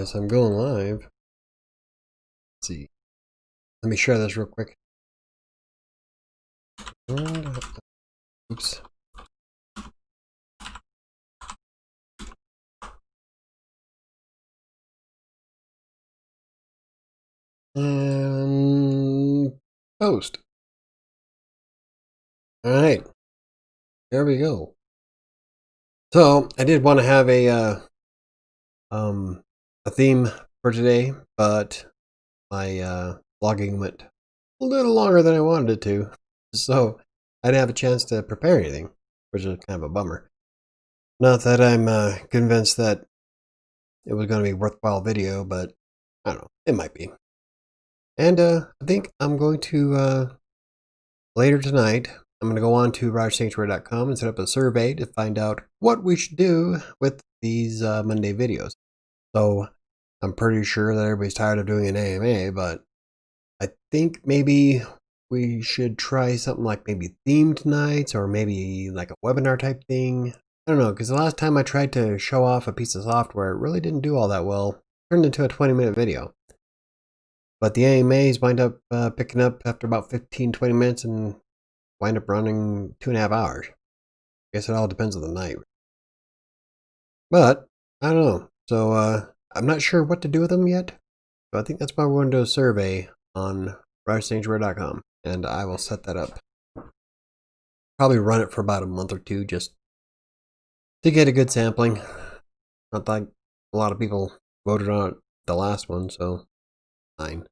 Yes, I'm going live. Let's see. Let me share this real quick. Oops. And post. All right. There we go. So I did want to have a theme for today, but my vlogging went a little longer than I wanted it to, so I didn't have a chance to prepare anything, which is kind of a bummer. Not that I'm convinced that it was going to be a worthwhile video, but I don't know, it might be. And I think I'm going to later tonight, I'm going to go on to WriterSanctuary.com and set up a survey to find out what we should do with these Monday videos. So I'm pretty sure that everybody's tired of doing an AMA, but I think maybe we should try something like maybe themed nights or maybe like a webinar type thing. I don't know, because the last time I tried to show off a piece of software, it really didn't do all that well. It turned into a 20-minute video. But the AMAs wind up picking up after about 15-20 minutes and wind up running 2.5 hours. I guess it all depends on the night. But, I don't know. So, I'm not sure what to do with them yet. So I think that's why we're going to do a survey on WriterSanctuary.com. And I will set that up. Probably run it for about a month or two just to get a good sampling. Not like a lot of people voted on the last one, so 9.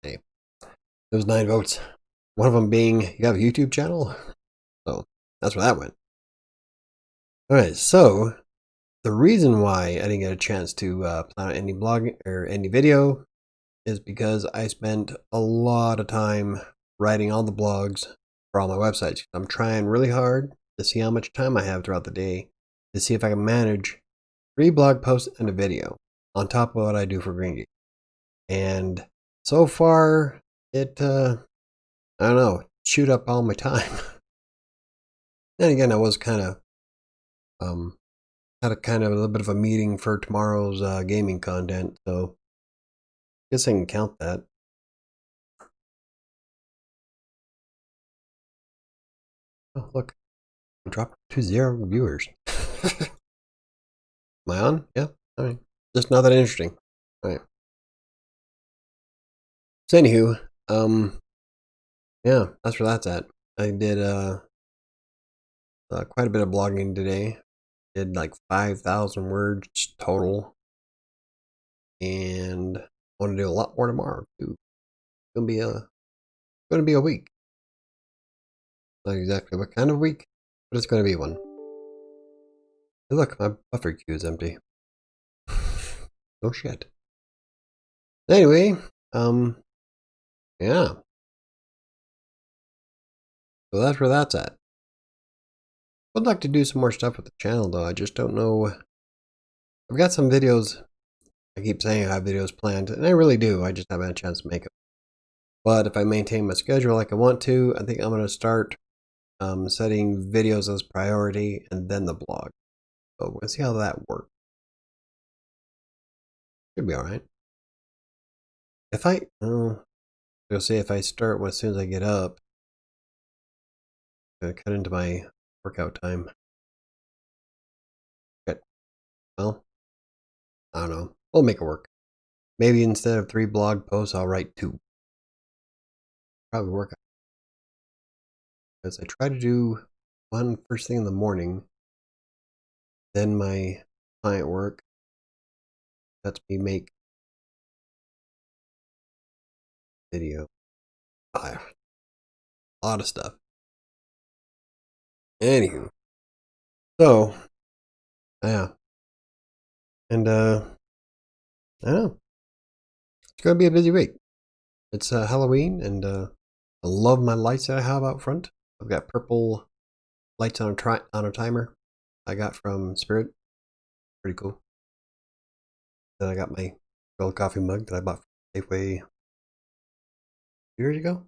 Hey, it was 9 votes. One of them being, you have a YouTube channel? So that's where that went. Alright, so the reason why I didn't get a chance to plan out any blog or any video is because I spent a lot of time writing all the blogs for all my websites. I'm trying really hard to see how much time I have throughout the day to see if I can manage 3 blog posts and a video on top of what I do for Green Geek. And so far, it, I don't know, chewed up all my time. Then again, I was kind of, had a little bit of a meeting for tomorrow's gaming content, so I guess I can count that. Oh, look, I dropped to 0 viewers. Am I on? Yeah, all right. Just not that interesting. All right. So anywho, yeah, that's where that's at. I did quite a bit of blogging today. Did like 5,000 words total, and I want to do a lot more tomorrow too. It's gonna be a week. Not exactly what kind of week, but it's gonna be one. Hey, look, my buffer queue is empty. Oh shit. Anyway, yeah. So that's where that's at. I'd like to do some more stuff with the channel though. I just don't know. I've got some videos. I keep saying I have videos planned, and I really do. I just haven't had a chance to make them. But if I maintain my schedule like I want to, I think I'm going to start setting videos as priority and then the blog. So we'll see how that works. Should be alright. If I'll say if I start as soon as I get up, I'm going to cut into my workout time. But, well, I don't know. We'll make it work. Maybe instead of 3 blog posts, I'll write 2. Probably work out. Because I try to do one first thing in the morning, then my client work. That's me make video. A lot of stuff. Anywho. So, yeah. And, I don't know. It's going to be a busy week. It's Halloween, and I love my lights that I have out front. I've got purple lights on a timer I got from Spirit. Pretty cool. Then I got my grilled coffee mug that I bought from Safeway years ago.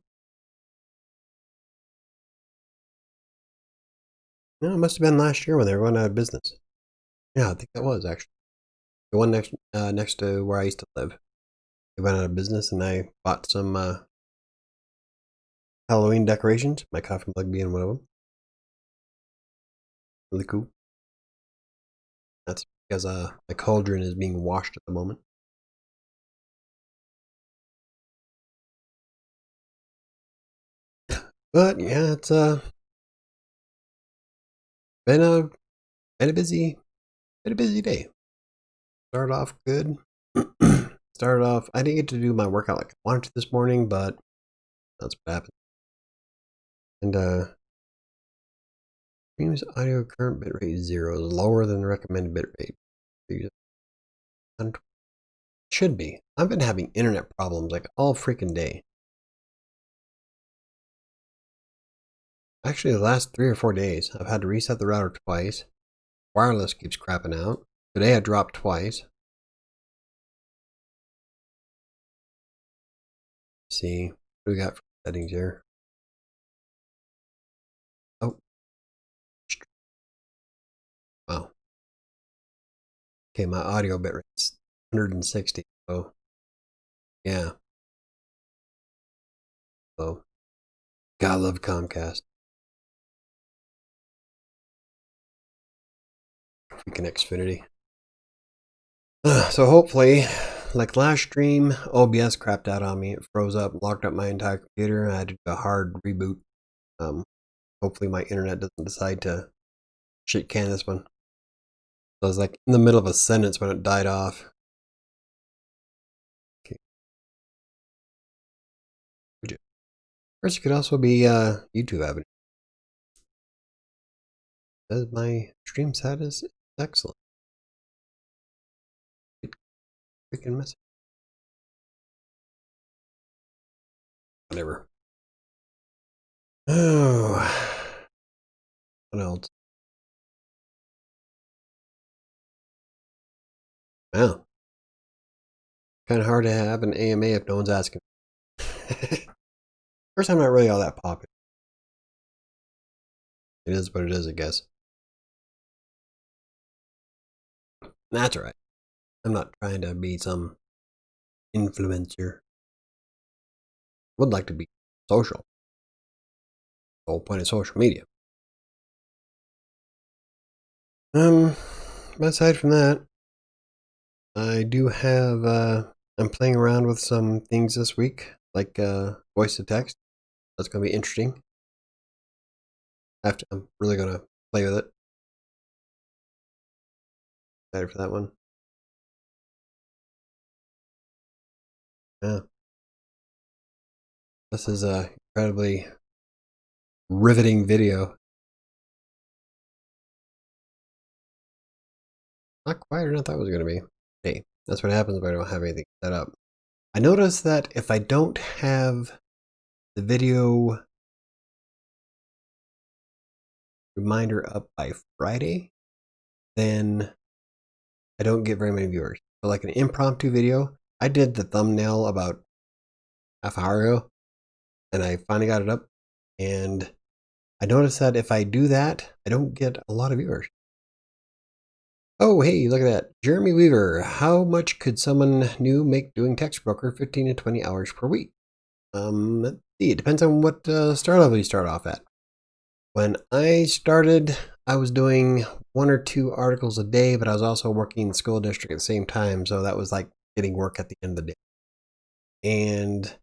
No, it must have been last year when they were going out of business. Yeah, I think that was actually. The one next to where I used to live. They went out of business, and I bought some Halloween decorations. My coffee mug being one of them. Really cool. That's because my cauldron is being washed at the moment. But yeah, it's been a busy day. Started off good. Started off. I didn't get to do my workout like I wanted to this morning, but that's what happened. And streams audio current bitrate 0 is lower than the recommended bitrate. Should be. I've been having internet problems like all freaking day. Actually, the last 3 or 4 days, I've had to reset the router twice. Wireless keeps crapping out. Today I dropped twice. Let's see what do we got for settings here. Oh. Wow. Okay, my audio bitrate's 160. So, yeah. So, gotta love Comcast. Freaking Xfinity. So hopefully, like last stream, OBS crapped out on me. It froze up, locked up my entire computer. I had to do a hard reboot. Hopefully my internet doesn't decide to shit can this one. So I was like in the middle of a sentence when it died off. Okay. Of course, it could also be YouTube Avenue. Says my stream status is excellent. Freaking message. Whatever. Oh. What else? Wow. Kind of hard to have an AMA if no one's asking. First, I'm not really all that popular. It is what it is, I guess. That's all right. I'm not trying to be some influencer. Would like to be social. The whole point of social media. Aside from that, I do have I'm playing around with some things this week, like voice to text. That's gonna be interesting. I'm really gonna play with it. Excited for that one. Yeah. This is a incredibly riveting video. Not quieter than I thought it was gonna be. Hey, that's what happens if I don't have anything set up. I noticed that if I don't have the video reminder up by Friday, then I don't get very many viewers. So like an impromptu video, I did the thumbnail about half an hour ago, and I finally got it up, and I noticed that if I do that, I don't get a lot of viewers. Oh, hey, look at that. Jeremy Weaver, how much could someone new make doing text broker 15 to 20 hours per week? Let's see. It depends on what start level you start off at. When I started, I was doing 1 or 2 articles a day, but I was also working in the school district at the same time, so that was like getting work at the end of the day. And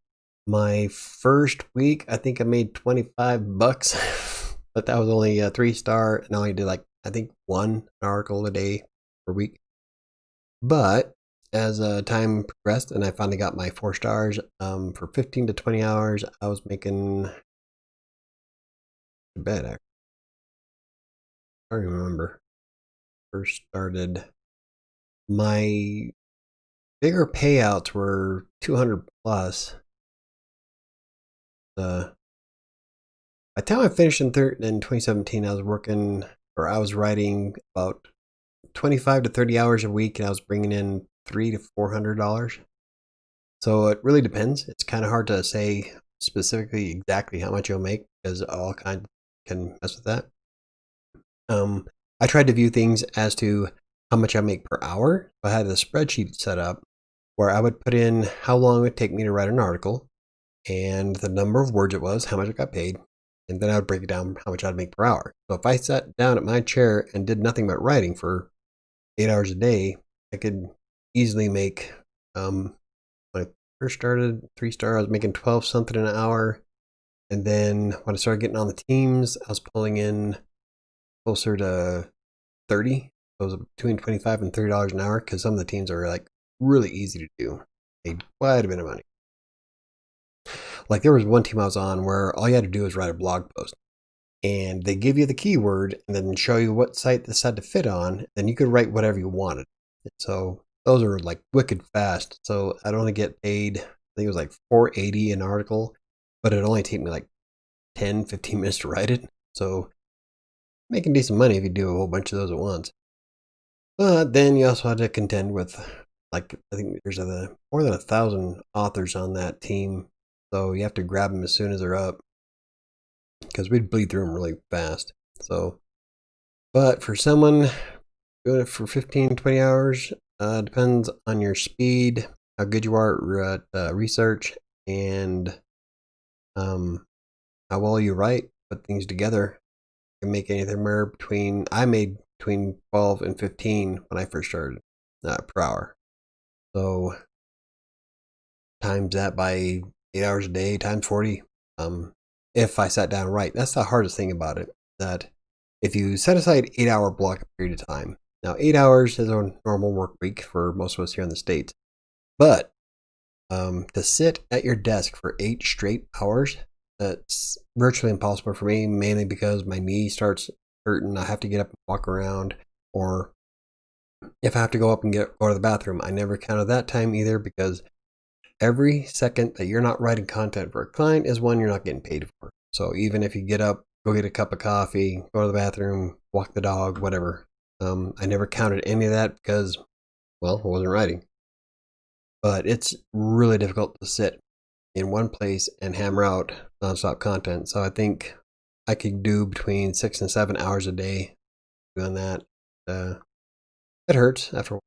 my first week, I think I made $25, but that was only a 3-star, and I only did like I think 1 article a day per week. But as time progressed, and I finally got my 4 stars, for 15 to 20 hours, I was making a bed. Actually, I don't remember. First started, my bigger payouts were 200 plus. By the time I finished in 2017, I was writing about 25 to 30 hours a week, and I was bringing in $300 to $400. So it really depends. It's kind of hard to say specifically exactly how much you'll make because all kinds can mess with that. I tried to view things as to how much I make per hour. I had a spreadsheet set up where I would put in how long it would take me to write an article and the number of words it was, how much I got paid, and then I would break it down how much I'd make per hour. So if I sat down at my chair and did nothing but writing for 8 hours a day, I could easily make, when I first started 3-star, I was making 12 something an hour. And then when I started getting on the teams, I was pulling in closer to 30. So it was between $25 and $30 an hour because some of the teams are like really easy to do. Made quite a bit of money. Like there was one team I was on where all you had to do was write a blog post. And they give you the keyword and then show you what site this had to fit on. Then you could write whatever you wanted. So those are like wicked fast. So I'd only get paid, I think it was like $4.80 an article, but it'd only take me like 10-15 minutes to write it. So making decent money if you do a whole bunch of those at once. But then you also had to contend with, like, I think there's more than 1,000 authors on that team. So you have to grab them as soon as they're up because we'd bleed through them really fast. So, but for someone doing it for 15-20 hours, depends on your speed, how good you are at research, and how well you write, put things together. You can make anything more I made between 12 and 15 when I first started per hour. So times that by 8 hours a day times 40. If I sat down and write, that's the hardest thing about it. That if you set aside 8-hour block period of time. Now 8 hours is a normal work week for most of us here in the States. But to sit at your desk for 8 straight hours, that's virtually impossible for me, mainly because my knee starts hurting. I have to get up and walk around, or if I have to go up and go to the bathroom, I never counted that time either, because every second that you're not writing content for a client is one you're not getting paid for. So even if you get up, go get a cup of coffee, go to the bathroom, walk the dog, whatever, I never counted any of that because, well, I wasn't writing. But it's really difficult to sit in one place and hammer out nonstop content. So I think I could do between 6 and 7 hours a day doing that. It hurts after a while.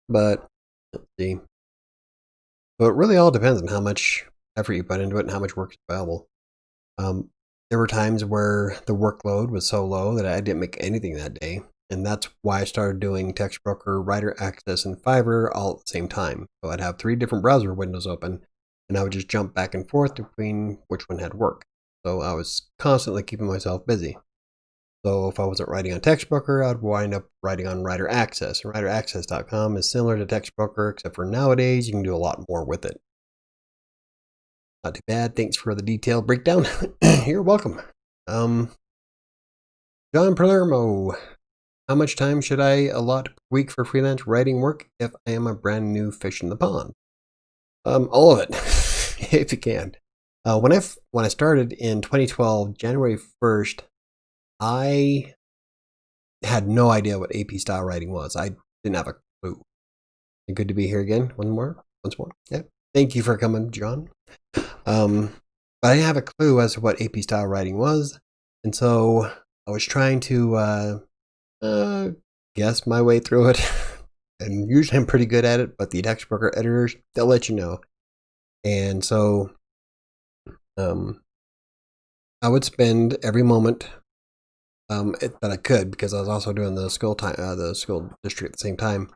But let's see. So it really all depends on how much effort you put into it and how much work is available. There were times where the workload was so low that I didn't make anything that day. And that's why I started doing TextBroker, WriterAccess, and Fiverr all at the same time. So I'd have 3 different browser windows open, and I would just jump back and forth between which one had work. So I was constantly keeping myself busy. So if I wasn't writing on TextBroker, I'd wind up writing on WriterAccess. And WriterAccess.com is similar to TextBroker, except for nowadays you can do a lot more with it. Not too bad. Thanks for the detailed breakdown. You're welcome. John Palermo. How much time should I allot per week for freelance writing work if I am a brand new fish in the pond? All of it, if you can. When I started in 2012, January 1st, I had no idea what AP style writing was. I didn't have a clue. And good to be here again. Once more. Yeah. Thank you for coming, John. But I didn't have a clue as to what AP style writing was, and so I was trying to guess my way through it. And usually I'm pretty good at it, but the TextBroker editors, they'll let you know. And so I would spend every moment that I could, because I was also doing the school district at the same time.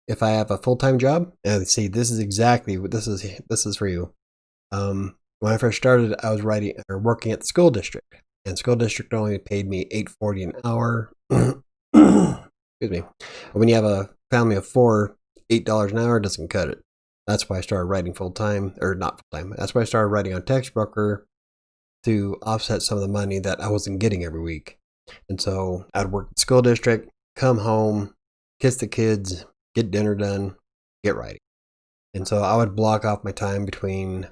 If I have a full-time job, and see, this is exactly what this is for you. When I first started, I was working at the school district, and school district only paid me $8.40 an hour. Excuse me. But when you have a family of 4, $8 an hour doesn't cut it. That's why I started writing full-time, or not full-time. That's why I started writing on TextBroker to offset some of the money that I wasn't getting every week. And so I'd work at the school district, come home, kiss the kids, get dinner done, get writing. And so I would block off my time between,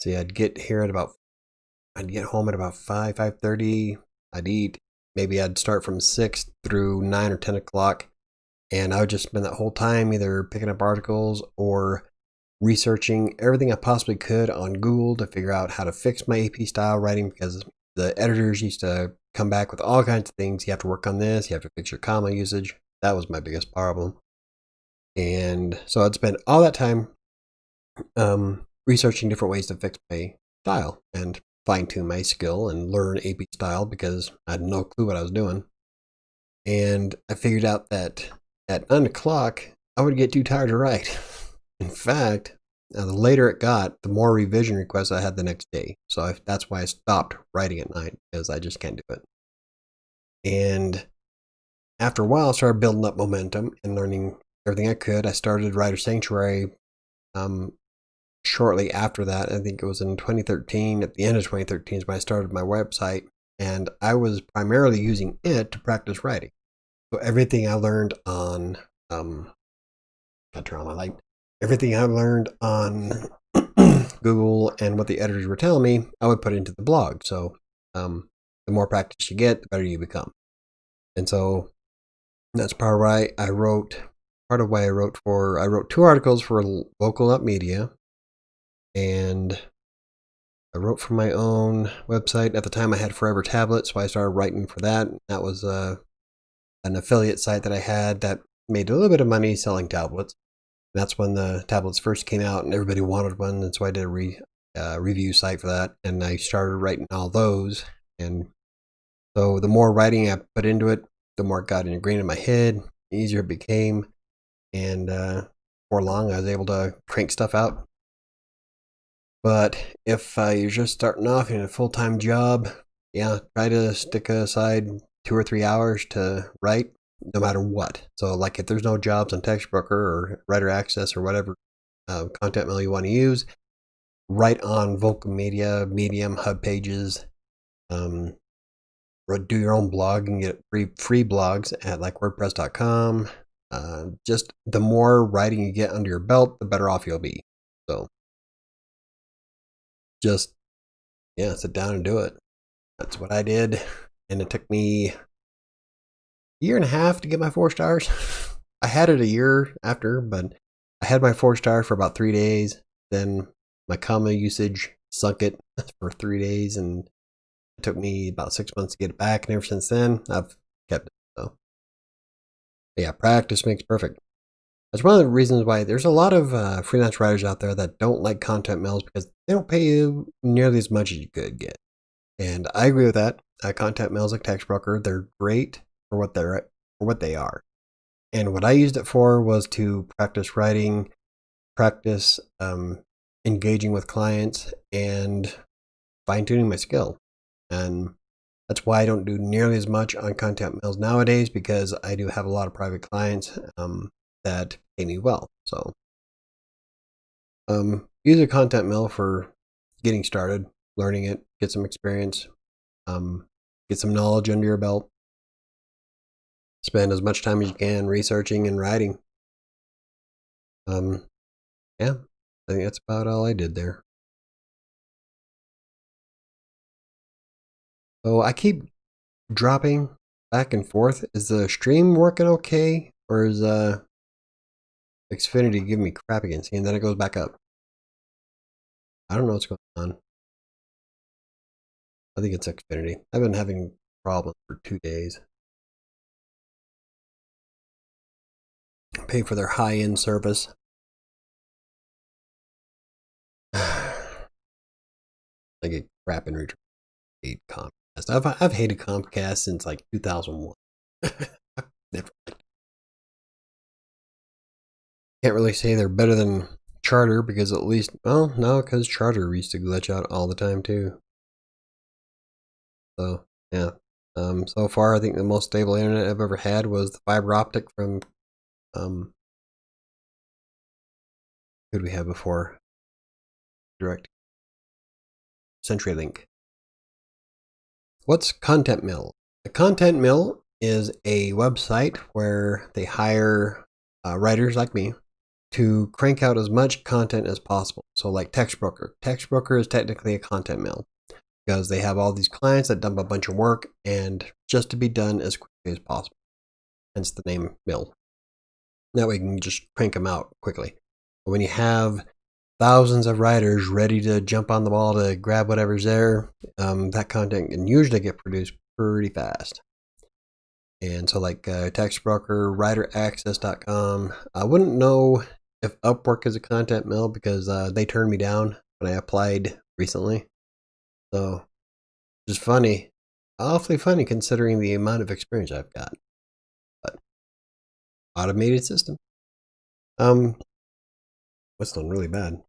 I'd get home at about 5:30. I'd eat. Maybe I'd start from 6 through 9 or 10 o'clock. And I would just spend that whole time either picking up articles or researching everything I possibly could on Google to figure out how to fix my AP style writing, because the editors used to come back with all kinds of things. You have to work on this. You have to fix your comma usage. That was my biggest problem. And so I'd spend all that time researching different ways to fix my style and fine-tune my skill and learn AP style because I had no clue what I was doing. And I figured out that at 9 o'clock, I would get too tired to write. In fact, the later it got, the more revision requests I had the next day. So that's why I stopped writing at night, because I just can't do it. And after a while, I started building up momentum and learning everything I could. I started WriterSanctuary shortly after that. I think it was in 2013. At the end of 2013 is when I started my website. And I was primarily using it to practice writing. So everything I learned on, gotta turn on my light. Everything I learned on Google and what the editors were telling me, I would put into the blog. So the more practice you get, the better you become. And so that's part of why I wrote. I wrote 2 articles for Vocal Up Media, and I wrote for my own website. At the time, I had Forever Tablets, so I started writing for that. That was an affiliate site that I had that made a little bit of money selling tablets. And that's when the tablets first came out, and everybody wanted one, and so I did a review site for that, and I started writing all those. And so the more writing I put into it, the more it got ingrained in my head, the easier it became, and before long, I was able to crank stuff out. But if you're just starting off in a full-time job, yeah, try to stick aside 2 or 3 hours to write, no matter what. So like if there's no jobs on TextBroker or Writer Access or whatever content mill you want to use, write on Vocal Media, Medium, Hub Pages, do your own blog and get free blogs at like WordPress.com. Just the more writing you get under your belt, the better off you'll be. So just, yeah, sit down and do it. That's what I did. And it took me a year and a half to get my 4 stars. I had it a year after, but I had my 4 star for about 3 days. Then my comma usage sunk it for 3 days, and it took me about 6 months to get it back. And ever since then, I've kept it. So yeah, practice makes perfect. That's one of the reasons why there's a lot of freelance writers out there that don't like content mills, because they don't pay you nearly as much as you could get. And I agree with that. Content mills like TextBroker, they're great for what they are. And what I used it for was to practice writing, practice engaging with clients, and fine-tuning my skill. And that's why I don't do nearly as much on content mills nowadays, because I do have a lot of private clients that pay me well. So use a content mill for getting started, learning it, get some experience, get some knowledge under your belt. Spend as much time as you can researching and writing. Yeah, I think that's about all I did there. So I keep dropping back and forth. Is the stream working okay, or is Xfinity giving me crap again? See, and then it goes back up. I don't know what's going on. I think it's Xfinity. I've been having problems for 2 days. Pay for their high-end service. I get crap in return. I hate Comcast. I've hated Comcast since like 2001. Never liked it. Can't really say they're better than Charter, because at least, well, no, because Charter used to glitch out all the time too. So yeah, so far I think the most stable internet I've ever had was the fiber optic from who did we have before? Direct CenturyLink. What's Content Mill? The Content Mill is a website where they hire writers like me to crank out as much content as possible. So like TextBroker. TextBroker is technically a content mill, because they have all these clients that dump a bunch of work, and just to be done as quickly as possible. Hence the name mill. That way you can just crank them out quickly. But when you have thousands of writers ready to jump on the ball to grab whatever's there, that content can usually get produced pretty fast. And so like text broker, writeraccess.com. I wouldn't know if Upwork is a content mill because they turned me down when I applied recently. So it's funny, awfully funny considering the amount of experience I've got. But automated system. What's done really bad?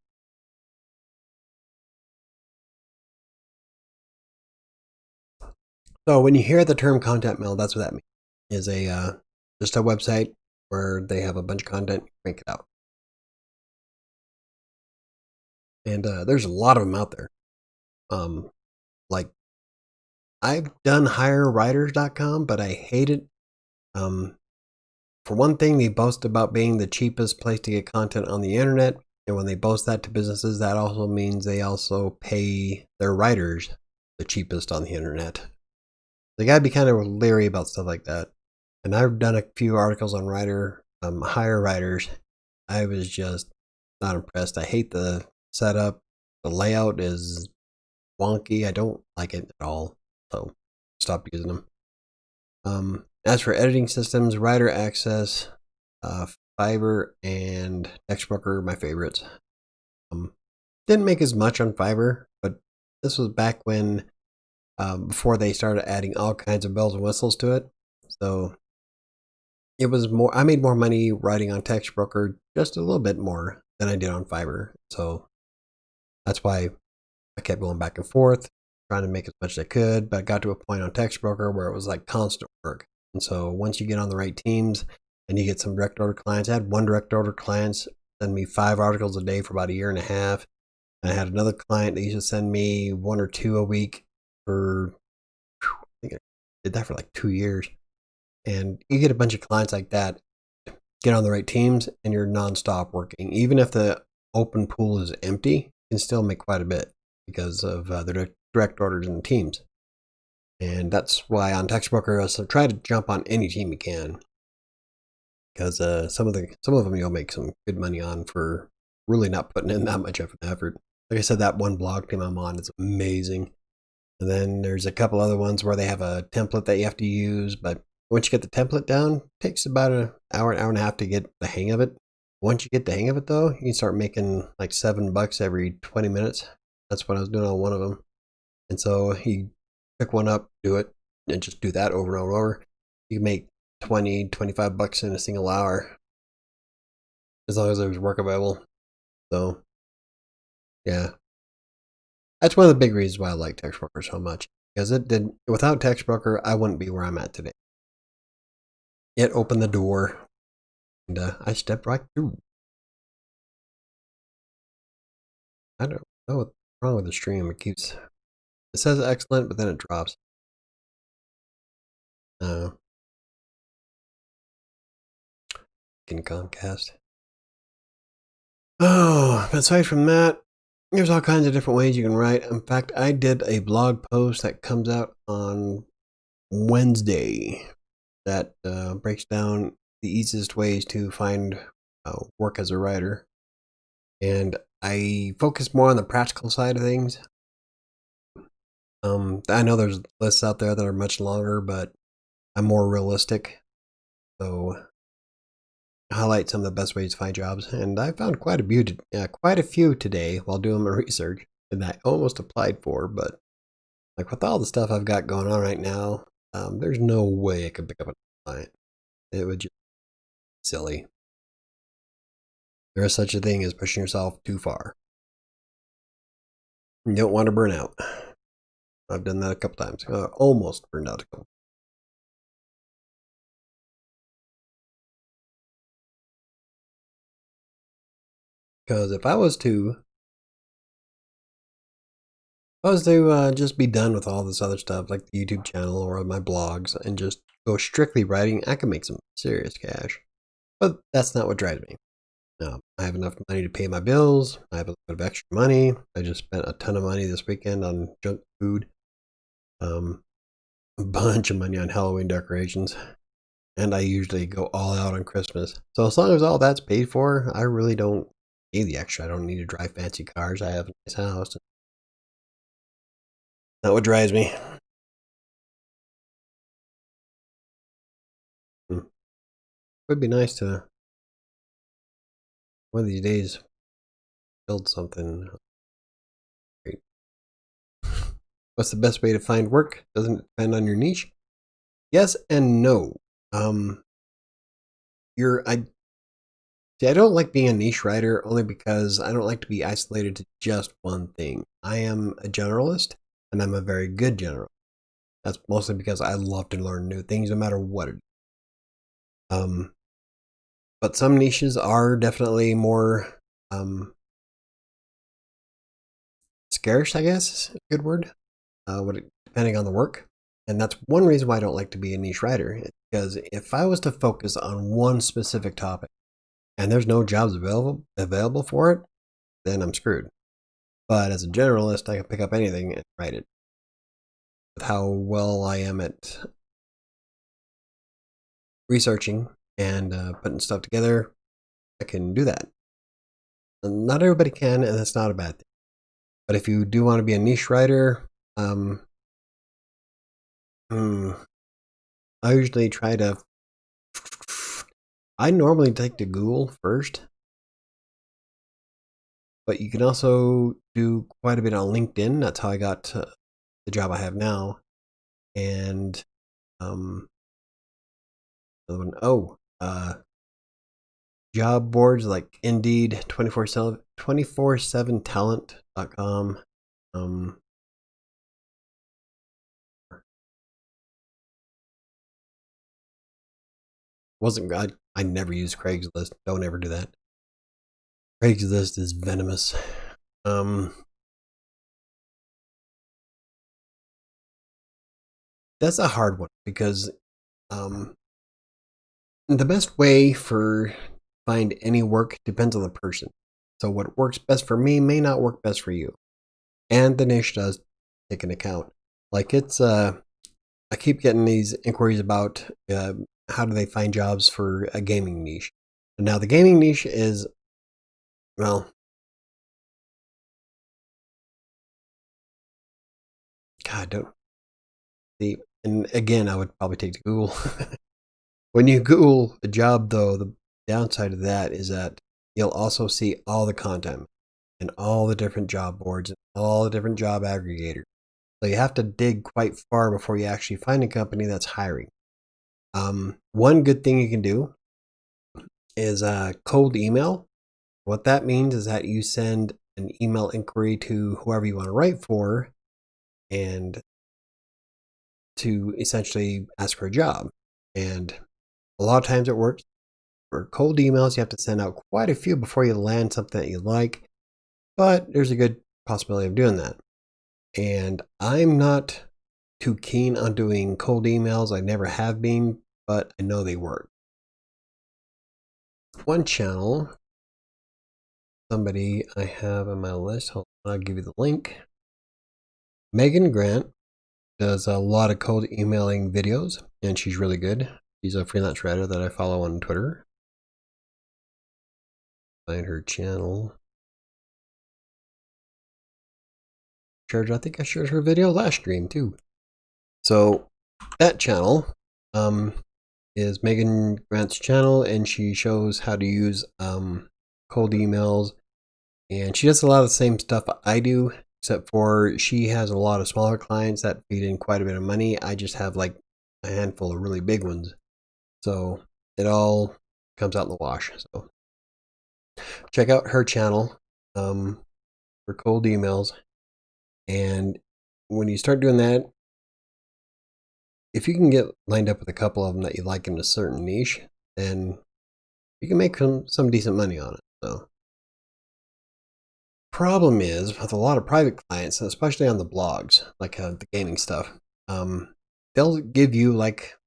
So when you hear the term content mill, that's what that means. Is a just a website where they have a bunch of content, crank it out. And there's a lot of them out there. Like I've done hirewriters.com, but I hate it. For one thing, they boast about being the cheapest place to get content on the internet. And when they boast that to businesses, that also means they also pay their writers the cheapest on the internet. They gotta be kind of leery about stuff like that. And I've done a few articles on hire writers. I was just not impressed. I hate the setup. The layout is wonky. I don't like it at all. So stop using them. As for editing systems, Writer Access, Fiverr, and Textbooker are my favorites. Didn't make as much on Fiverr, but this was back when before they started adding all kinds of bells and whistles to it. So it was more. I made more money writing on Textbroker, just a little bit more than I did on Fiverr. So that's why I kept going back and forth, trying to make as much as I could. But I got to a point on Textbroker where it was like constant work. And so once you get on the right teams and you get some direct order clients, I had one direct order client send me 5 articles a day for about a year and a half. And I had another client that used to send me 1 or 2 a week for, I think I did that for like 2 years. And you get a bunch of clients like that, get on the right teams, and you're nonstop working. Even if the open pool is empty, you can still make quite a bit because of the direct orders and the teams. And that's why on Textbooker, so try to jump on any team you can, because some of them you'll make some good money on for really not putting in that much of an effort. Like I said, that one blog team I'm on is amazing. And then there's a couple other ones where they have a template that you have to use, but once you get the template down, it takes about an hour and a half to get the hang of it. Once you get the hang of it, though, you can start making like $7 every 20 minutes. That's what I was doing on one of them. And so you pick one up, do it, and just do that over and over and over. You can make $20-$25 in a single hour, as long as there's work available. So, yeah. That's one of the big reasons why I like Textbroker so much. Because without Textbroker, I wouldn't be where I'm at today. It opened the door, and I stepped right through. I don't know what's wrong with the stream. It says excellent, but then it drops. In Comcast. Oh, aside from that, there's all kinds of different ways you can write. In fact, I did a blog post that comes out on Wednesday that breaks down the easiest ways to find work as a writer. And I focus more on the practical side of things. I know there's lists out there that are much longer, but I'm more realistic. So I highlight some of the best ways to find jobs. And I found quite a few today while doing my research that I almost applied for. But like with all the stuff I've got going on right now, there's no way I could pick up a client. It would just be silly. There is such a thing as pushing yourself too far. You don't want to burn out. I've done that a couple times. Almost burned out a couple. Because if I was to just be done with all this other stuff, like the YouTube channel or my blogs, and just go strictly writing, I could make some serious cash. But that's not what drives me. I have enough money to pay my bills. I have a little bit of extra money. I just spent a ton of money this weekend on junk food. A bunch of money on Halloween decorations. And I usually go all out on Christmas. So as long as all that's paid for, I really don't need the extra. I don't need to drive fancy cars. I have a nice house. Not what drives me. would be nice to one of these days build something great. What's the best way to find work? Doesn't it depend on your niche? Yes and no. I don't like being a niche writer only because I don't like to be isolated to just one thing. I am a generalist, and I'm a very good general. That's mostly because I love to learn new things, no matter what it is. But some niches are definitely more scarce, I guess is a good word, depending on the work. And that's one reason why I don't like to be a niche writer. Because if I was to focus on one specific topic and there's no jobs available for it, then I'm screwed. But as a generalist, I can pick up anything and write it. With how well I am at researching and putting stuff together, I can do that. And not everybody can, and that's not a bad thing. But if you do want to be a niche writer, I usually try to. I normally take to Google first, but you can also do quite a bit on LinkedIn. That's how I got to the job I have now. And job boards like Indeed, 247talent.com. Wasn't good. I never use Craigslist. Don't ever do that. Craigslist is venomous. That's a hard one because the best way for find any work depends on the person. So what works best for me may not work best for you. And the niche does take an account. Like I keep getting these inquiries about how do they find jobs for a gaming niche. And now the gaming niche is, well, God, don't see. And again, I would probably take to Google. When you Google a job, though, the downside of that is that you'll also see all the content and all the different job boards and all the different job aggregators. So you have to dig quite far before you actually find a company that's hiring. One good thing you can do is cold email. What that means is that you send an email inquiry to whoever you want to write for and to essentially ask for a job. And a lot of times it works. For cold emails, you have to send out quite a few before you land something that you like, but there's a good possibility of doing that. And I'm not too keen on doing cold emails. I never have been, but I know they work. One channel, somebody I have on my list, hold on, I'll give you the link. Megan Grant does a lot of cold emailing videos, and she's really good. She's a freelance writer that I follow on Twitter. Find her channel. I think I shared her video last stream too. So that channel is Megan Grant's channel, and she shows how to use cold emails, and she does a lot of the same stuff I do, except for she has a lot of smaller clients that feed in quite a bit of money. I just have like a handful of really big ones, so it all comes out in the wash. So check out her channel for cold emails. And when you start doing that, if you can get lined up with a couple of them that you like in a certain niche, then you can make some decent money on it. So, problem is with a lot of private clients, especially on the blogs, like the gaming stuff, they'll give you like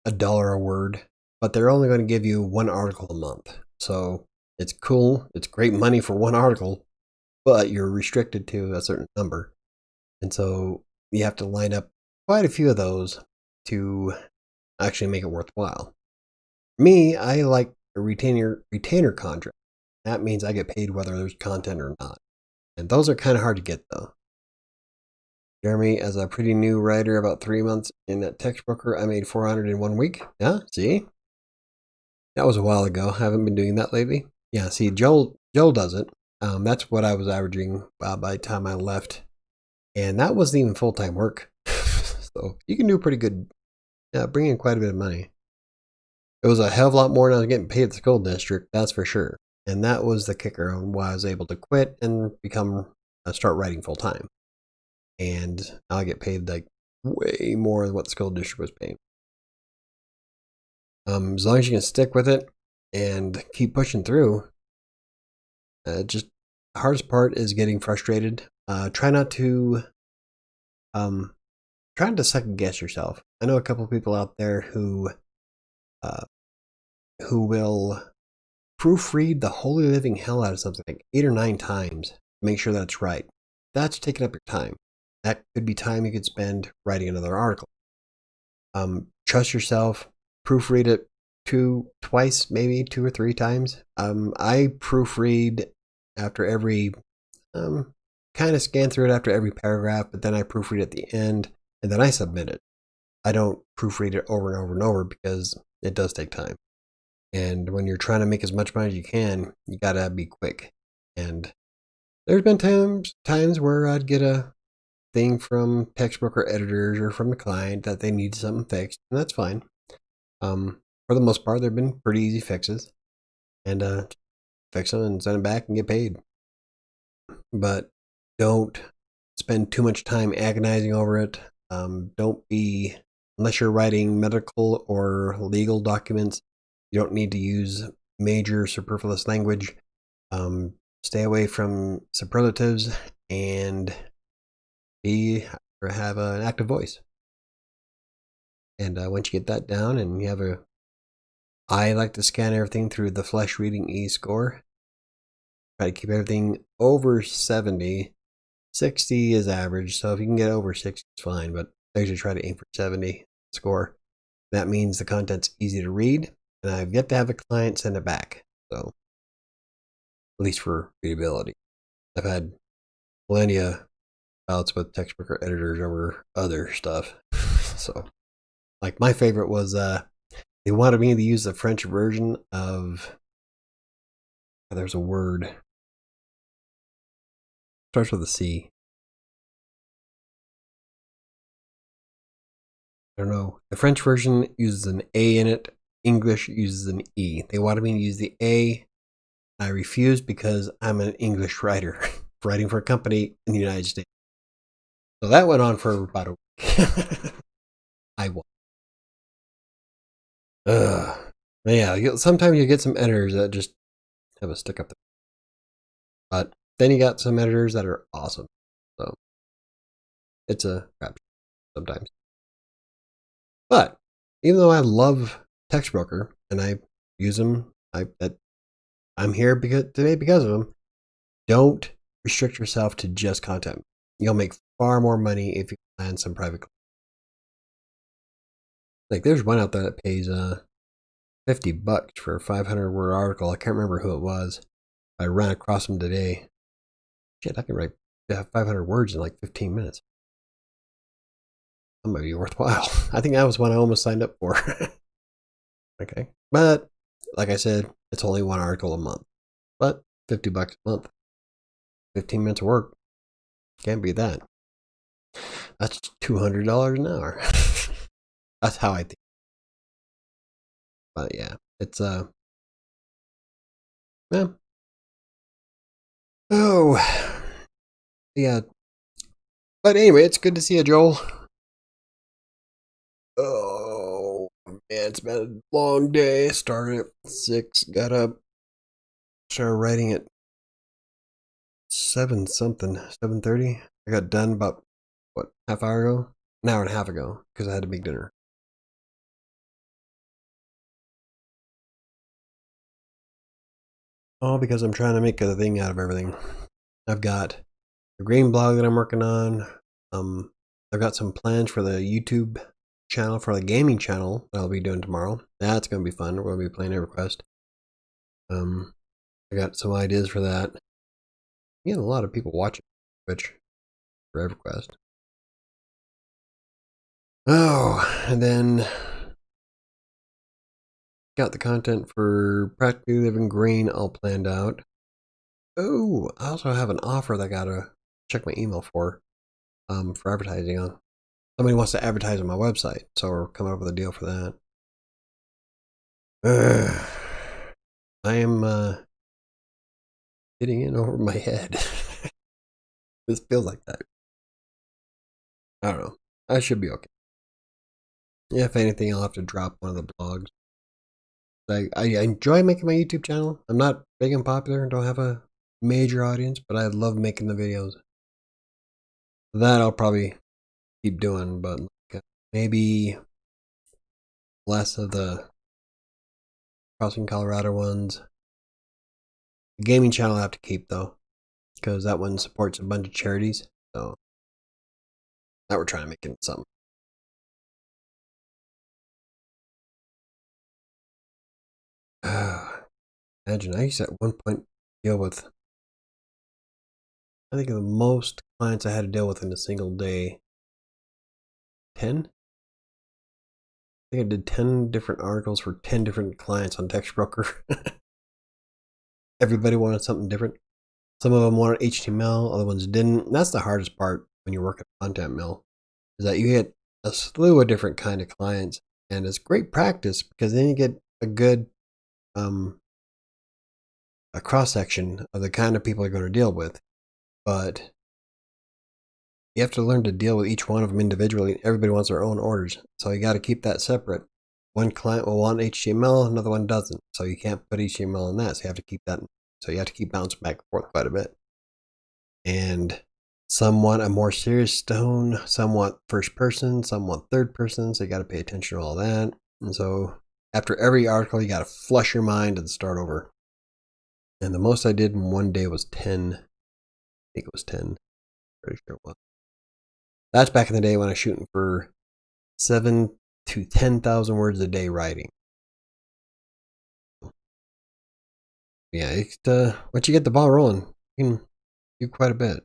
$1 a word, but they're only going to give you one article a month. So it's cool, it's great money for one article, but you're restricted to a certain number. And so you have to line up quite a few of those to actually make it worthwhile. Me, I like a retainer contract. That means I get paid whether there's content or not. And those are kind of hard to get though. Jeremy, as a pretty new writer, about 3 months in that text broker, I made $400 in 1 week. Yeah, see? That was a while ago. I haven't been doing that lately. Yeah, see, Joel does it. That's what I was averaging by the time I left. And that wasn't even full-time work. So you can do pretty good, bring in quite a bit of money. It was a hell of a lot more than I was getting paid at the school district, that's for sure. And that was the kicker on why I was able to quit and start writing full-time. And now I get paid like way more than what the school district was paying. As long as you can stick with it and keep pushing through, just the hardest part is getting frustrated. Try not to second guess yourself. I know a couple of people out there who will proofread the holy living hell out of something like 8 or 9 times to make sure that's right. That's taking up your time. That could be time you could spend writing another article. Trust yourself. Proofread it twice, maybe 2 or 3 times. I proofread after every, kind of scan through it after every paragraph, but then I proofread at the end, and then I submit it. I don't proofread it over and over and over because it does take time. And when you're trying to make as much money as you can, you gotta be quick. And there's been times where I'd get a thing from textbook or editors or from the client that they need something fixed, and that's fine. For the most part, they've been pretty easy fixes, and fix them and send them back and get paid. But don't spend too much time agonizing over it. Unless you're writing medical or legal documents, you don't need to use major superfluous language. Stay away from superlatives and have an active voice. And once you get that down and you have I like to scan everything through the Flesh Reading E-score. Try to keep everything over 70. 60 is average, so if you can get over 60, it's fine, but I usually try to aim for 70 score. That means the content's easy to read, and I've yet to have a client send it back, so at least for readability. I've had plenty of bouts with textbook or editors over other stuff. So, like, my favorite was they wanted me to use the French version of, there's a word, starts with a C. I don't know. The French version uses an A in it. English uses an E. They wanted me to use the A. I refused because I'm an English writer, writing for a company in the United States. So that went on for about a week. I won. Yeah, sometimes you get some editors that just have a stick up there. But then you got some editors that are awesome. So it's a crap sometimes. But even though I love TextBroker and I use them, I'm here today because of them. Don't restrict yourself to just content. You'll make far more money if you land some private. Like there's one out there that pays $50 for a 500-word article. I can't remember who it was. I ran across them today. Shit, I can write 500 words in like 15 minutes. That might be worthwhile. I think that was one I almost signed up for. Okay. But like I said, it's only one article a month. But $50 a month. 15 minutes of work. Can't beat that. That's $200 an hour. That's how I think. But yeah, it's yeah. Oh, yeah. But anyway, it's good to see you, Joel. Oh man, it's been a long day. Started at 6, got up, started writing at 7:30. I got done about half hour ago, an hour and a half ago, because I had to make dinner. All because I'm trying to make a thing out of everything. I've got a green blog that I'm working on. I've got some plans for the YouTube channel, for the gaming channel that I'll be doing tomorrow. That's going to be fun. We're going to be playing EverQuest. I got some ideas for that. Getting a lot of people watching Twitch for EverQuest. Oh, and then got the content for Practically Living Green all planned out. Oh, I also have an offer that I gotta check my email for advertising on. Somebody wants to advertise on my website, so we're coming up with a deal for that. I am getting in over my head. This feels like that. I don't know. I should be okay. If anything, I'll have to drop one of the blogs. I enjoy making my YouTube channel. I'm not big and popular and don't have a major audience, but I love making the videos. That I'll probably keep doing, but maybe less of the Crossing Colorado ones. The gaming channel I have to keep though, because that one supports a bunch of charities. So now we're trying to make it something. Imagine I used to at one point deal with, I think, the most clients I had to deal with in a single day. 10? I think I did 10 different articles for 10 different clients on TextBroker. Everybody wanted something different. Some of them wanted HTML, other ones didn't. And that's the hardest part when you work at Content Mill, is that you get a slew of different kind of clients, and it's great practice because then you get a good a cross section of the kind of people you're going to deal with. But you have to learn to deal with each one of them individually. Everybody wants their own orders, so you got to keep that separate. One client will want HTML, another one doesn't, so you can't put HTML in that. So you have to keep that. So you have to keep bouncing back and forth quite a bit. And some want a more serious tone, some want first person, some want third person. So you got to pay attention to all that. And so after every article, you got to flush your mind and start over. And the most I did in one day was 10. I think it was 10. Pretty sure it was. That's back in the day when I was shooting for 7 to 10,000 words a day writing. Yeah, it's, once you get the ball rolling, you can do quite a bit.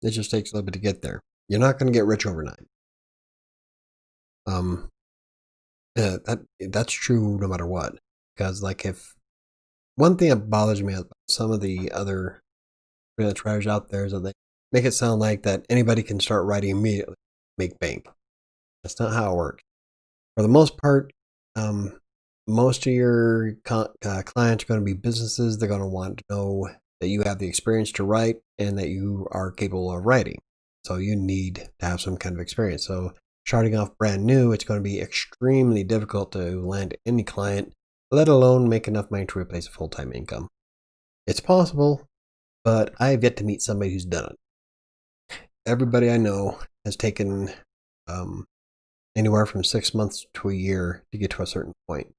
It just takes a little bit to get there. You're not going to get rich overnight. Yeah, that's true no matter what. Because like if one thing that bothers me about some of the other freelance writers out there is that they make it sound like that anybody can start writing immediately, make bank. That's not how it works. For the most part, most of your clients are going to be businesses. They're going to want to know that you have the experience to write and that you are capable of writing. So you need to have some kind of experience. So starting off brand new, it's going to be extremely difficult to land any client, let alone make enough money to replace a full-time income. It's possible, but I have yet to meet somebody who's done it. Everybody I know has taken anywhere from 6 months to a year to get to a certain point.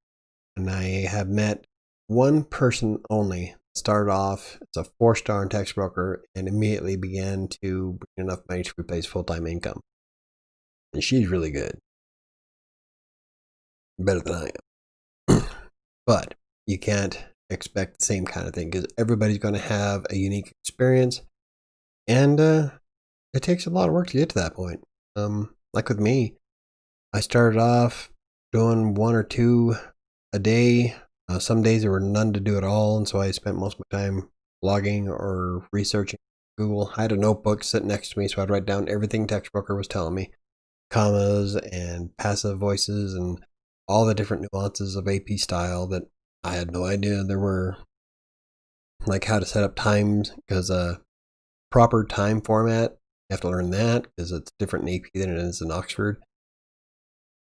And I have met one person only. Started off as a 4-star in TextBroker and immediately began to bring enough money to replace full-time income. And she's really good. Better than I am. But you can't expect the same kind of thing because everybody's going to have a unique experience. And it takes a lot of work to get to that point. Like with me, I started off doing 1 or 2 a day. Some days there were none to do at all, and so I spent most of my time blogging or researching Google. I had a notebook sitting next to me, so I'd write down everything TextBroker was telling me, commas and passive voices and all the different nuances of AP style that I had no idea there were, like how to set up times, because proper time format, you have to learn that because it's different in AP than it is in Oxford.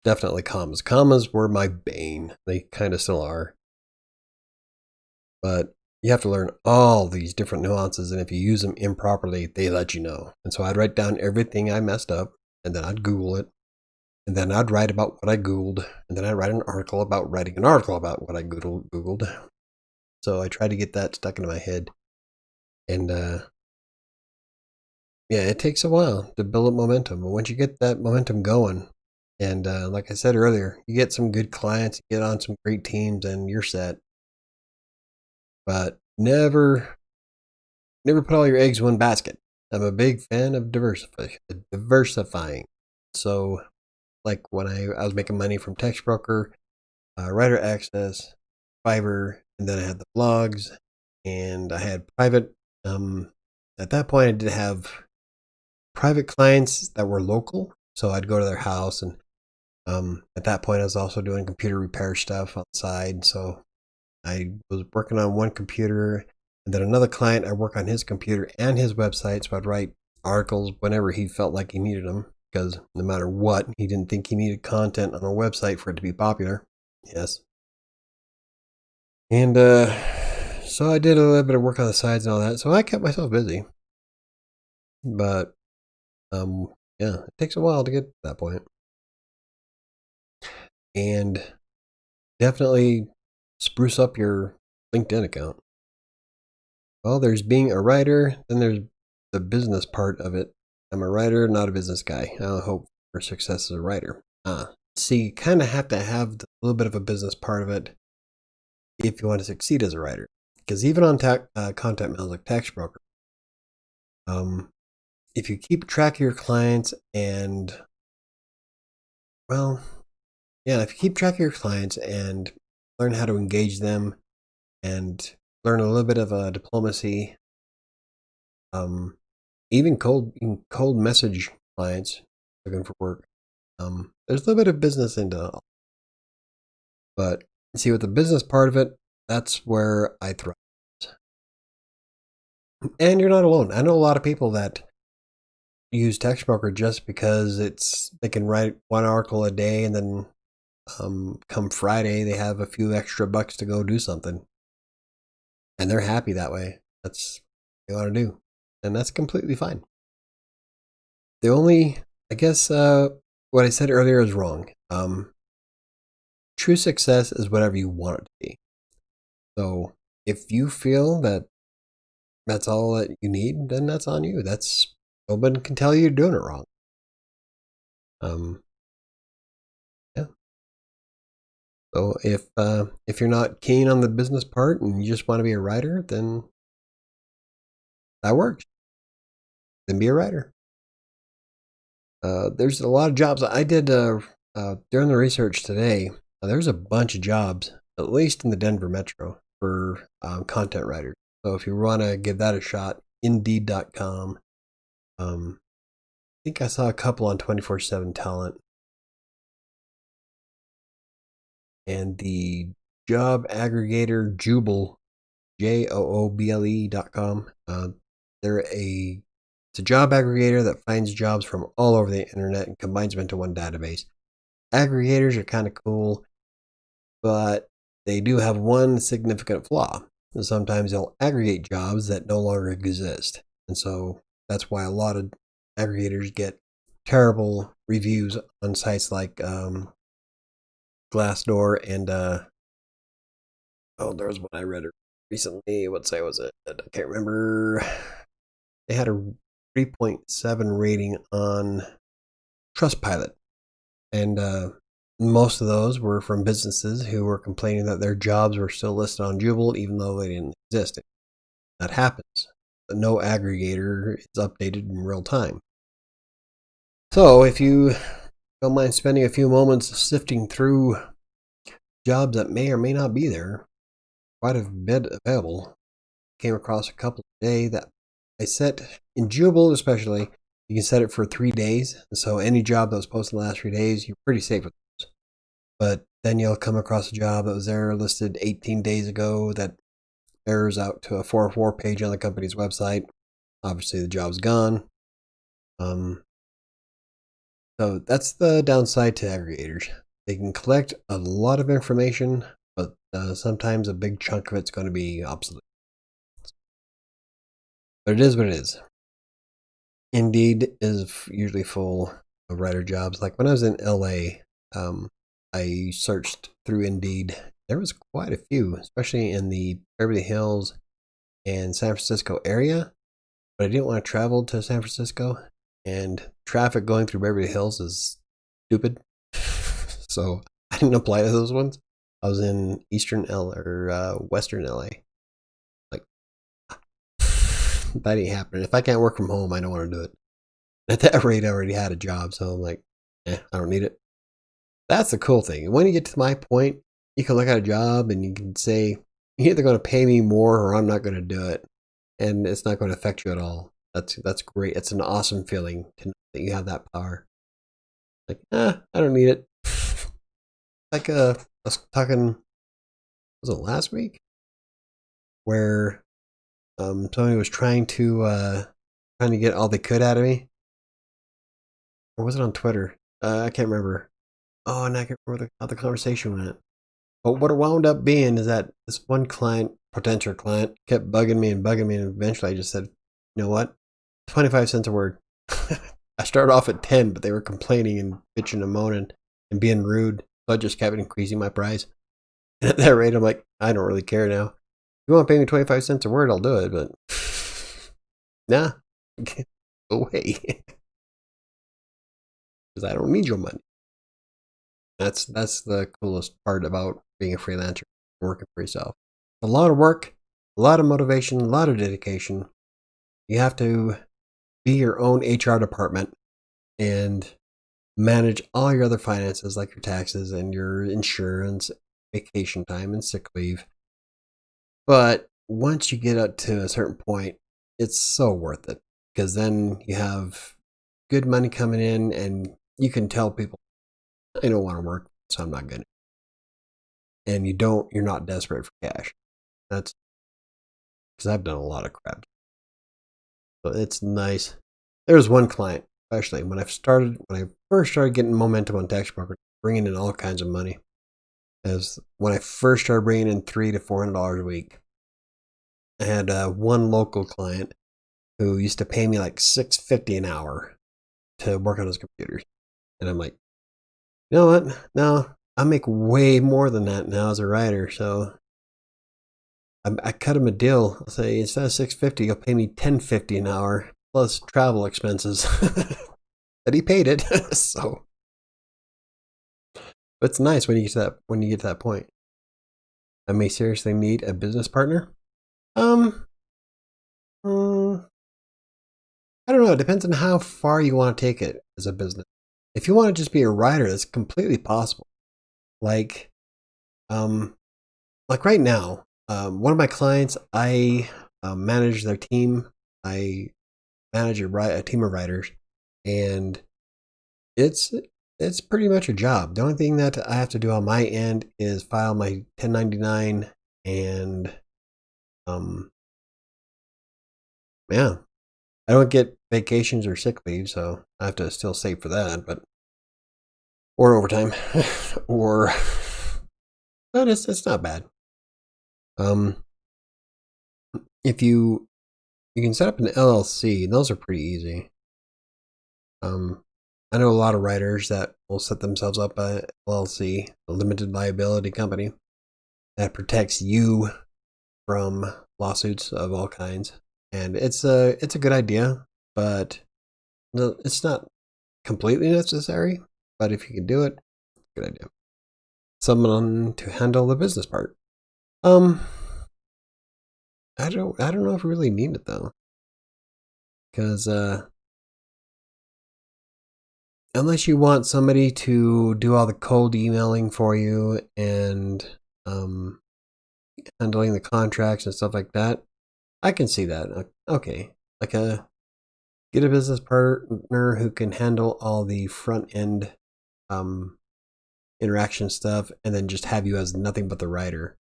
Definitely commas. Commas were my bane. They kind of still are. But you have to learn all these different nuances, and if you use them improperly, they let you know. And so I'd write down everything I messed up, and then I'd Google it, and then I'd write about what I Googled, and then I'd write an article about writing an article about what I Googled. So I tried to get that stuck into my head. And yeah, it takes a while to build up momentum. But once you get that momentum going, and like I said earlier, you get some good clients, you get on some great teams, and you're set. But never put all your eggs in one basket. I'm a big fan of diversifying. So, like when I was making money from TextBroker, Writer Access, Fiverr, and then I had the blogs, and I had private. At that point, I did have private clients that were local, so I'd go to their house, and at that point, I was also doing computer repair stuff on the side. So I was working on one computer, and then another client, I work on his computer and his website, so I'd write articles whenever he felt like he needed them, because no matter what, he didn't think he needed content on a website for it to be popular. Yes. And so I did a little bit of work on the sides and all that, so I kept myself busy. But yeah, it takes a while to get to that point. And definitely spruce up your LinkedIn account. Well, there's being a writer, then there's the business part of it. I'm a writer, not a business guy. I hope for success as a writer. See, you kind of have to have a little bit of a business part of it if you want to succeed as a writer. Because even on content mails like Tax Broker, if you keep track of your clients and, well, yeah, if you keep track of your clients and learn how to engage them and learn a little bit of diplomacy, even cold message clients looking for work, there's a little bit of business into it. But see, with the business part of it, that's where I thrive. And you're not alone. I know a lot of people that use Text Broker just because they can write one article a day, and then come Friday they have a few extra bucks to go do something, and they're happy that way. That's what they want to do, and that's completely fine. The only, I guess, what I said earlier is wrong. True success is whatever you want it to be. So if you feel that that's all that you need, then that's on you. Nobody can tell you you're doing it wrong. Yeah. So if you're not keen on the business part and you just want to be a writer, then that works. Then be a writer. There's a lot of jobs. I did during the research today. There's a bunch of jobs, at least in the Denver metro, for content writers. So if you want to give that a shot, Indeed.com. I think I saw a couple on 24/7 Talent. And the job aggregator Jooble, JOOBLE.com. It's a job aggregator that finds jobs from all over the internet and combines them into one database. Aggregators are kind of cool, but they do have one significant flaw. Sometimes they'll aggregate jobs that no longer exist. And so that's why a lot of aggregators get terrible reviews on sites like Glassdoor and there was one I read recently. What site was it? I can't remember. They had a 3.7 rating on Trustpilot, and most of those were from businesses who were complaining that their jobs were still listed on Jooble even though they didn't exist. That happens. But no aggregator is updated in real time. So if you don't mind spending a few moments sifting through jobs that may or may not be there, quite a bit available. Came across a couple today that I set in Jooble, especially. You can set it for 3 days. So any job that was posted in the last 3 days, you're pretty safe with those. But then you'll come across a job that was there listed 18 days ago that errors out to a 404 page on the company's website. Obviously, the job's gone. So that's the downside to aggregators. They can collect a lot of information, but sometimes a big chunk of it's going to be obsolete. But it is what it is. Indeed is usually full of writer jobs. Like when I was in LA, I searched through Indeed. There was quite a few, especially in the Beverly Hills and San Francisco area. But I didn't want to travel to San Francisco, and traffic going through Beverly Hills is stupid. So I didn't apply to those ones. I was in Eastern Western LA. Like, that ain't happening. If I can't work from home, I don't want to do it. At that rate, I already had a job, so I'm like, I don't need it. That's the cool thing. When you get to my point, you can look at a job and you can say, you're either going to pay me more or I'm not going to do it. And it's not going to affect you at all. That's great. It's an awesome feeling to know that you have that power. Like, I don't need it. Like, I was talking, was it last week? Where somebody was trying to get all they could out of me. Or was it on Twitter? I can't remember. Oh, and I can't remember how the conversation went. But what it wound up being is that this one client, potential client, kept bugging me, and eventually I just said, you know what? 25 cents a word. I started off at 10, but they were complaining and bitching and moaning and being rude. So I just kept increasing my price. And at that rate, I'm like, I don't really care now. If you want to pay me 25 cents a word, I'll do it, but nah, go away. Because I don't need your money. That's the coolest part about being a freelancer, working for yourself. A lot of work, a lot of motivation, a lot of dedication. You have to be your own HR department and manage all your other finances like your taxes and your insurance, vacation time, and sick leave. But once you get up to a certain point, it's so worth it because then you have good money coming in and you can tell people, I don't want to work, so I'm not going to. And you're not desperate for cash. That's because I've done a lot of crap. So it's nice. There was one client, especially when I first started getting momentum on tax broker, bringing in all kinds of money. As when I first started bringing in $300 to $400 a week, I had one local client who used to pay me like $6.50 an hour to work on his computers, and I'm like, you know what? No, I make way more than that now as a writer, so I cut him a deal. I'll say instead of $6.50, you'll pay me $10.50 an hour plus travel expenses. But he paid it, so. But it's nice when you get to that point. I may seriously need a business partner. I don't know. It depends on how far you want to take it as a business. If you want to just be a writer, that's completely possible. Like right now, one of my clients, I manage their team. I manage a team of writers, and it's pretty much a job. The only thing that I have to do on my end is file my 1099 and yeah. I don't get vacations or sick leave, so I have to still save for that, or overtime, but it's not bad. If you can set up an LLC, those are pretty easy. I know a lot of writers that will set themselves up a LLC, a limited liability company, that protects you from lawsuits of all kinds. And it's a good idea, but it's not completely necessary. But if you can do it, good idea. Someone to handle the business part. I don't know if we really need it though, because unless you want somebody to do all the cold emailing for you and handling the contracts and stuff like that, I can see that. Okay, like get a business partner who can handle all the front end interaction stuff, and then just have you as nothing but the writer.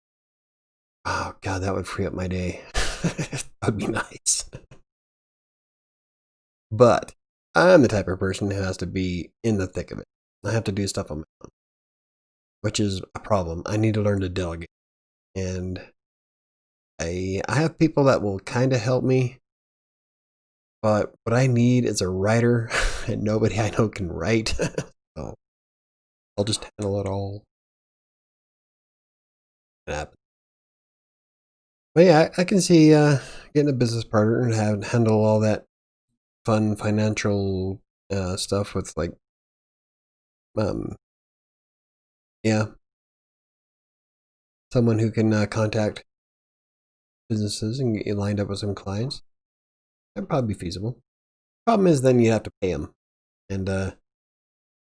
Oh God, that would free up my day. That would be nice. But I'm the type of person who has to be in the thick of it. I have to do stuff on my own, which is a problem. I need to learn to delegate, and I have people that will kind of help me, but what I need is a writer, and nobody I know can write. So I'll just handle it all. But yeah, I can see getting a business partner and handle all that fun financial stuff with like, yeah, someone who can contact businesses and get you lined up with some clients. That'd probably be feasible. Problem is, then you have to pay them, and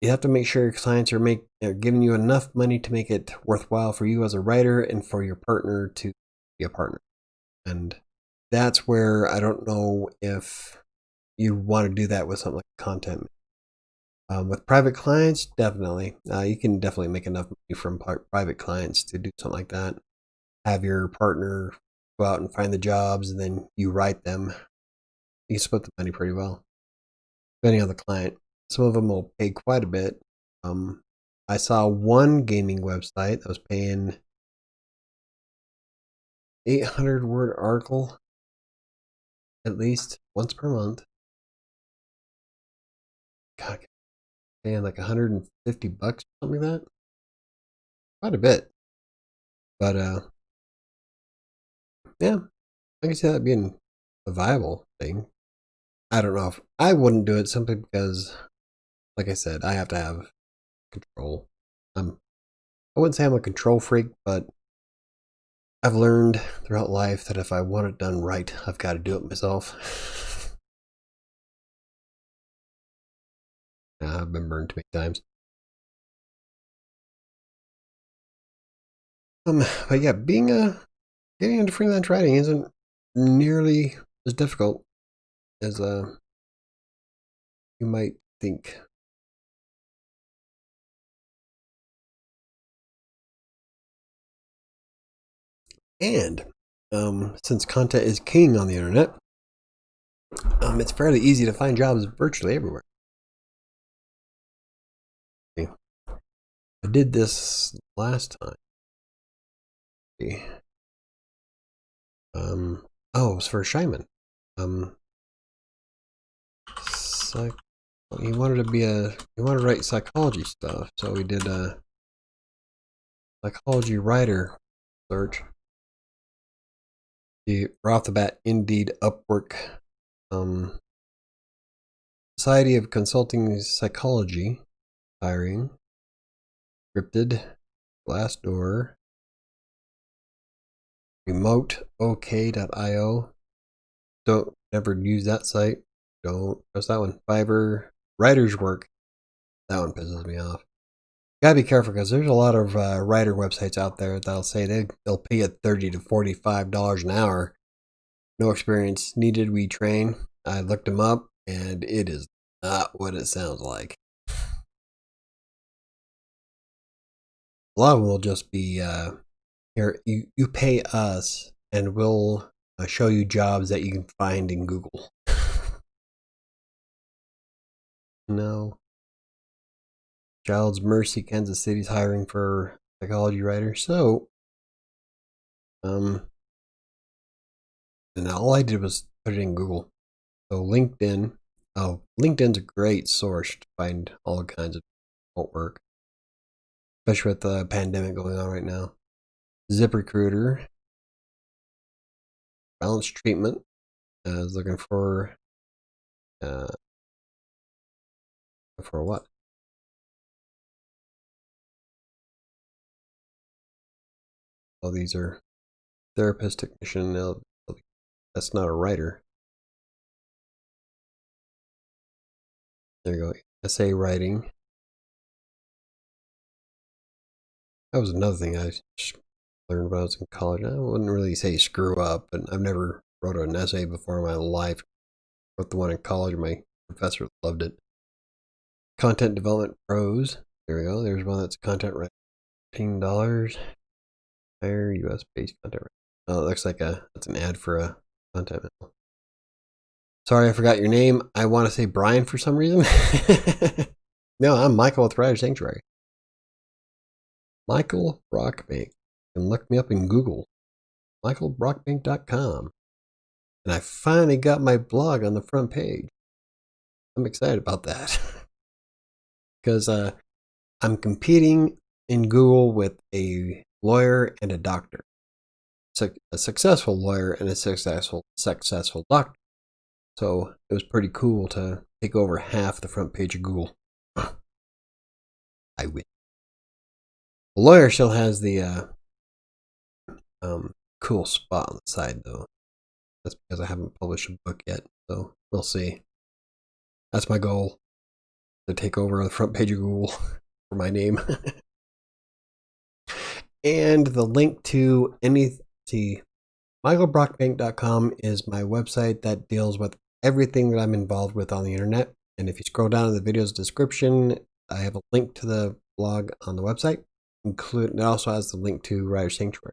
you have to make sure your clients are giving you enough money to make it worthwhile for you as a writer and for your partner to be a partner. And that's where I don't know if you want to do that with something like content. With private clients, definitely. You can definitely make enough money from private clients to do something like that. Have your partner go out and find the jobs, and then you write them. You can split the money pretty well, depending on the client. Some of them will pay quite a bit. I saw one gaming website that was paying 800-word article at least once per month. God, paying like $150 or something like that. Quite a bit. But yeah, I can see that being a viable thing. I don't know if I wouldn't do it simply because, like I said, I have to have control. I wouldn't say I'm a control freak, but I've learned throughout life that if I want it done right, I've got to do it myself. I've been burned too many times. But yeah, getting into freelance writing isn't nearly as difficult as you might think. And since content is king on the internet, it's fairly easy to find jobs virtually everywhere. I did this last time. Oh, it was for Shyman. He wanted to write psychology stuff, so we did a psychology writer search. Right off the bat, Indeed, Upwork, Society of Consulting Psychology, hiring, Scripted, Glassdoor, remoteok.io. Don't ever use that site. Don't trust that one. Fiverr, Writer's Work. That one pisses me off. Gotta be careful because there's a lot of writer websites out there that'll say they'll pay you $30 to $45 an hour. No experience needed. We train. I looked them up, and it is not what it sounds like. A lot of them will just be here. You pay us, and we'll show you jobs that you can find in Google. No. Child's Mercy, Kansas City's hiring for psychology writer. So, and all I did was put it in Google. So LinkedIn. Oh, LinkedIn's a great source to find all kinds of remote work, especially with the pandemic going on right now. ZipRecruiter, Balance Treatment is looking for what? Oh, these are therapist, technician. That's not a writer. There you go. Essay writing. That was another thing I learned when I was in college. I wouldn't really say screw up, but I've never wrote an essay before in my life. Wrote the one in college. My professor loved it. Content development pros. There we go. There's one that's content writing. $15. Hire US based content writing. Oh, it looks like that's an ad for a content mill. Sorry, I forgot your name. I want to say Brian for some reason. No, I'm Michael with WriterSanctuary. Michael Brockbank. You can look me up in Google. michaelbrockbank.com. And I finally got my blog on the front page. I'm excited about that. Because I'm competing in Google with a lawyer and a doctor. A successful lawyer and a successful doctor. So it was pretty cool to take over half the front page of Google. I win. The lawyer still has the cool spot on the side, though. That's because I haven't published a book yet, so we'll see. That's my goal, to take over the front page of Google for my name. And the link to michaelbrockbank.com is my website that deals with everything that I'm involved with on the internet. And if you scroll down in the video's description, I have a link to the blog on the website. It also has the link to WriterSanctuary.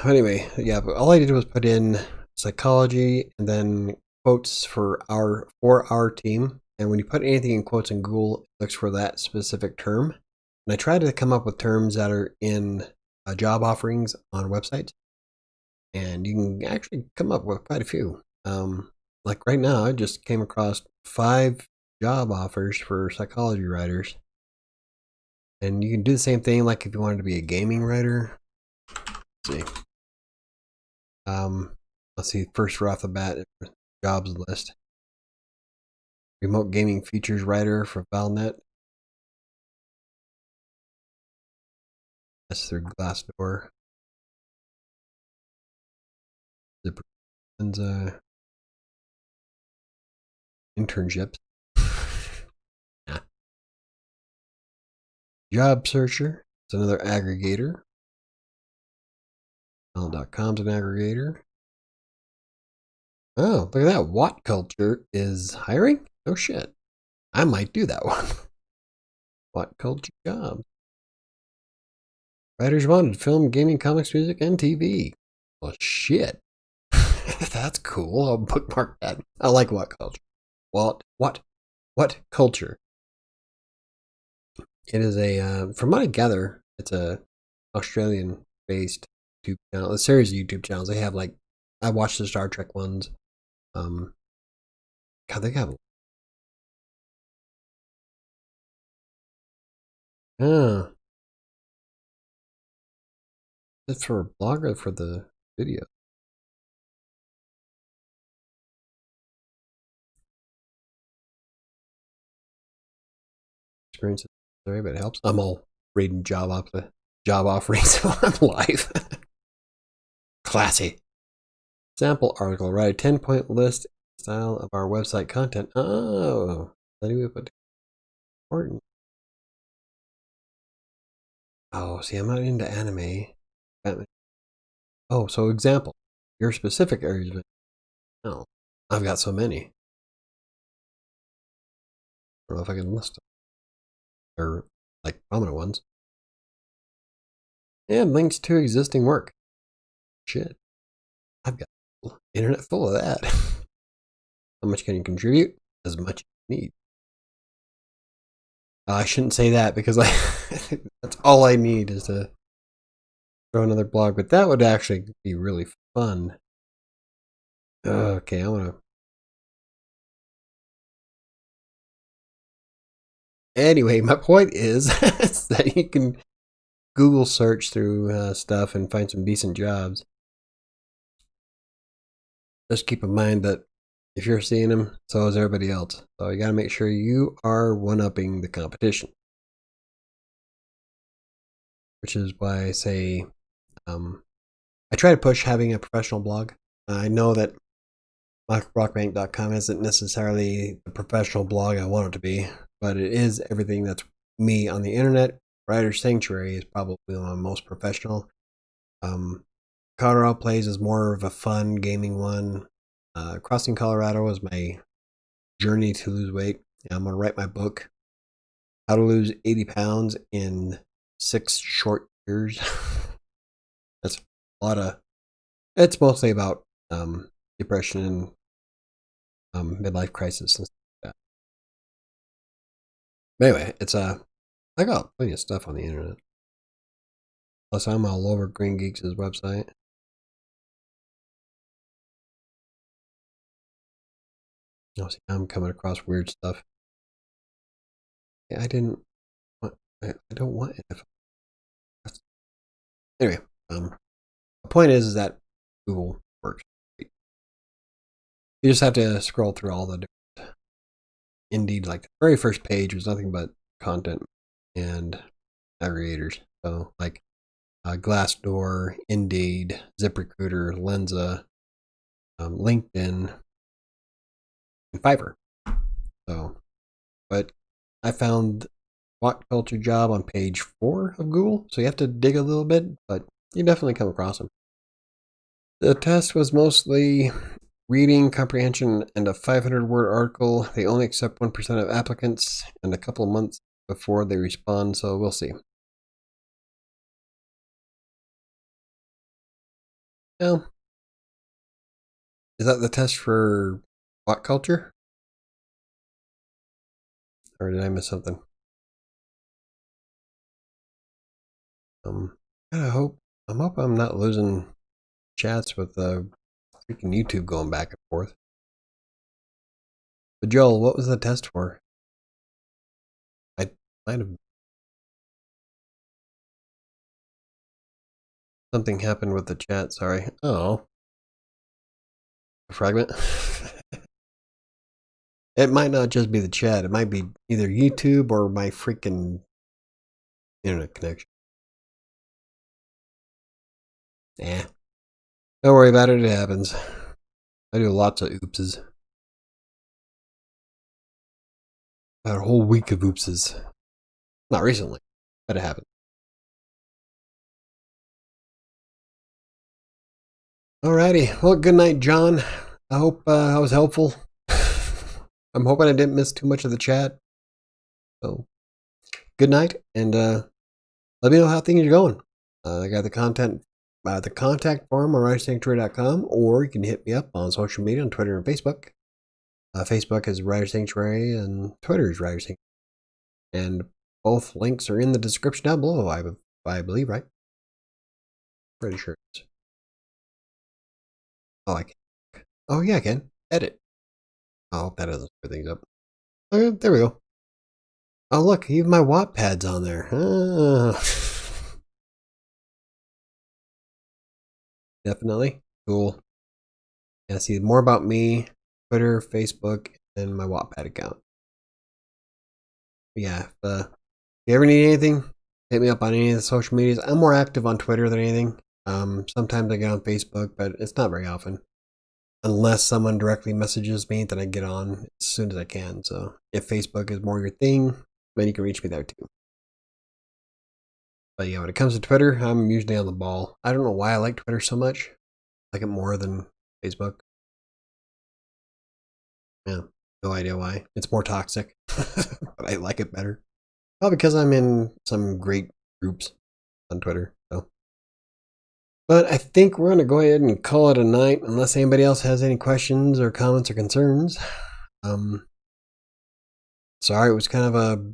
Anyway, yeah, but all I did was put in psychology and then quotes for our team. And when you put anything in quotes in Google, it looks for that specific term. And I tried to come up with terms that are in job offerings on websites. And you can actually come up with quite a few. Like right now, I just came across 5 job offers for psychology writers. And you can do the same thing, like if you wanted to be a gaming writer. Let's see. Let's see. First, right off the bat, jobs list. Remote gaming features writer for Valnet. That's through Glassdoor. Zipper. Internships. Yeah. Job Searcher. It's another aggregator. Mail.com's an aggregator. Oh, look at that. What Culture is hiring? Oh shit. I might do that one. What Culture jobs? Writers wanted film, gaming, comics, music, and TV. Well, shit. That's cool. I'll bookmark that. I like What Culture. What Culture? It is a, from what I gather, it's a Australian-based YouTube channel, a series of YouTube channels. They have like, I watched the Star Trek ones. God, they have. Is it for a blog or for the video? Experience, sorry, but it helps. I'm all reading job offerings while I'm live. Classy. Sample article. Write a 10-point list style of our website content. Oh, that we put important. Oh, see, I'm not into anime. Oh, so example. Your specific areas. No, I've got so many. I don't know if I can list them. They're like prominent ones. And links to existing work. Shit. I've got internet full of that. How much can you contribute? As much as you need. I shouldn't say that because that's all I need is to throw another blog, but that would actually be really fun. Okay, I want to. Anyway, my point is that you can Google search through stuff and find some decent jobs. Just keep in mind that if you're seeing them, so is everybody else. So you got to make sure you are one-upping the competition. Which is why I say I try to push having a professional blog. I know that michaelbrockbank.com isn't necessarily the professional blog I want it to be, but it is everything that's me on the internet. WriterSanctuary is probably my most professional. Colorado Plays is more of a fun gaming one. Crossing Colorado is my journey to lose weight. I'm going to write my book, How to Lose 80 Pounds in 6 Short Years. That's a lot of, it's mostly about depression and midlife crisis and stuff like that. But anyway, it's I got plenty of stuff on the internet. Plus, I'm all over Green Geeks' website. Oh, see, I'm coming across weird stuff. Yeah, I didn't want, I don't want it. Anyway, the point is that Google works. You just have to scroll through all the different, Indeed, like the very first page was nothing but content and aggregators. So like Glassdoor, Indeed, ZipRecruiter, Lenza, LinkedIn, Fiverr. So, but I found What Culture job on page 4 of Google, so you have to dig a little bit, but you definitely come across them. The test was mostly reading comprehension and a 500-word article. They only accept 1% of applicants and a couple of months before they respond, so we'll see. Now, is that the test for What Culture? Or did I miss something? I hope I'm not losing chats with freaking YouTube going back and forth. But Joel, what was the test for? I might have something happened with the chat. Sorry. Oh, a fragment. It might not just be the chat. It might be either YouTube or my freaking internet connection. Nah. Don't worry about it. It happens. I do lots of oopses. About a whole week of oopses. Not recently, but it happened. Alrighty. Well, good night, John. I hope I was helpful. I'm hoping I didn't miss too much of the chat. So, good night, and let me know how things are going. I got the contact form on WriterSanctuary.com, or you can hit me up on social media on Twitter and Facebook. Facebook is WriterSanctuary, and Twitter is WriterSanctuary. And both links are in the description down below, I believe, right? Pretty sure it is. Oh, I can. Oh, yeah, I can. Edit. Oh, that doesn't screw things up. Okay, there we go. Oh, look, even my Wattpad's on there. Definitely. Cool. Yeah, see more about me, Twitter, Facebook, and my Wattpad account. Yeah, if you ever need anything, hit me up on any of the social medias. I'm more active on Twitter than anything. Sometimes I get on Facebook, but it's not very often. Unless someone directly messages me, then I get on as soon as I can. So if Facebook is more your thing, then you can reach me there too. But yeah, when it comes to Twitter, I'm usually on the ball. I don't know why I like Twitter so much. I like it more than Facebook. Yeah, no idea why. It's more toxic, but I like it better. Well, because I'm in some great groups on Twitter. So, but I think we're gonna go ahead and call it a night, unless anybody else has any questions or comments or concerns. Sorry, it was kind of a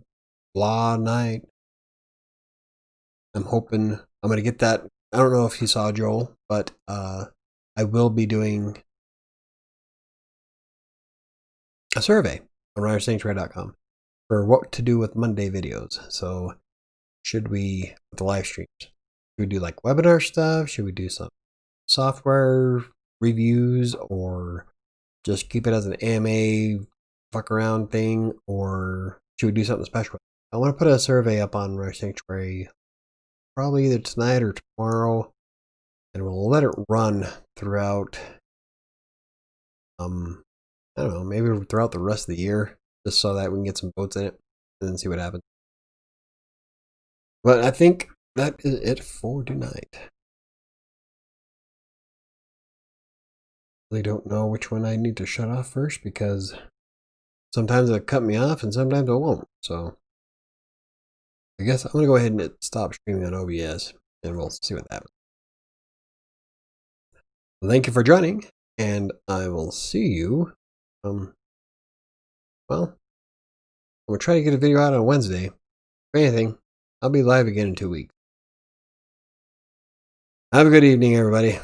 blah night. I'm hoping I'm gonna get that. I don't know if you saw Joel, but I will be doing a survey on WriterSanctuary.com for what to do with Monday videos. So, should we, with the live streams, should we do like webinar stuff? Should we do some software reviews, or just keep it as an AMA fuck around thing, or should we do something special? I want to put a survey up on WriterSanctuary probably either tonight or tomorrow, and we'll let it run throughout, I don't know, maybe throughout the rest of the year, just so that we can get some votes in it and then see what happens. But I think that is it for tonight. Really don't know which one I need to shut off first, because sometimes it'll cut me off and sometimes it won't. So I guess I'm going to go ahead and stop streaming on OBS, and we'll see what happens. Thank you for joining, and I will see you. Well, I'm going to try to get a video out on Wednesday. If anything, I'll be live again in 2 weeks. Have a good evening, everybody.